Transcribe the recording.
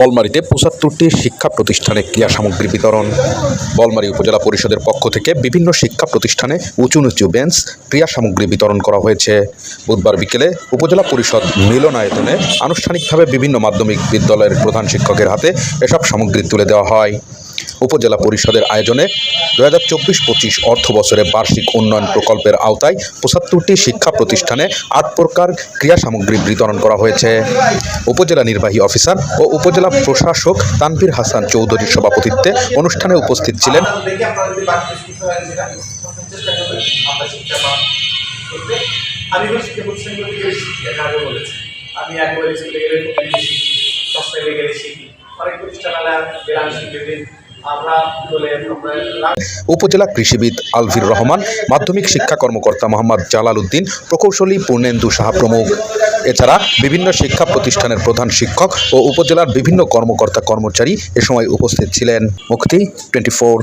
বলমারীতে ৭৫টি শিক্ষা প্রতিষ্ঠানে ক্রীড়া সামগ্রী বিতরণ। বলমারী উপজেলা পরিষদের পক্ষ থেকে বিভিন্ন শিক্ষা প্রতিষ্ঠানে উঁচু নিচু বেঞ্চ, ক্রীড়া সামগ্রী বিতরণ করা হয়েছে। বুধবার বিকেলে উপজেলা পরিষদ মিলনায়তনে আনুষ্ঠানিকভাবে বিভিন্ন মাধ্যমিক বিদ্যালয়ের প্রধান শিক্ষকের হাতে এসব সামগ্রী তুলে দেওয়া হয়। উপজেলা পরিষদের আয়োজনে ২০২৪-২৫ অর্থ বছরে বার্ষিক উন্নয়ন প্রকল্পের আওতায় ৭৫টি শিক্ষা প্রতিষ্ঠানে ৮ প্রকার ক্রীড়া সামগ্রী বিতরণ করা হয়েছে। উপজেলা নির্বাহী অফিসার ও উপজেলা প্রশাসক তানভীর হাসান চৌধুরীর সভাপতিত্বে অনুষ্ঠানে উপস্থিত ছিলেন। উপজেলা কৃষিবিদ আলভির রহমান, মাধ্যমিক শিক্ষা কর্মকর্তা মোহাম্মদ জালাল উদ্দিন, প্রকৌশলী পূর্ণেন্দু সাহা প্রমুখ। এছাড়া বিভিন্ন শিক্ষা প্রতিষ্ঠানের প্রধান শিক্ষক ও উপজেলার বিভিন্ন কর্মকর্তা কর্মচারী এ সময় উপস্থিত ছিলেন। মুক্তি 24।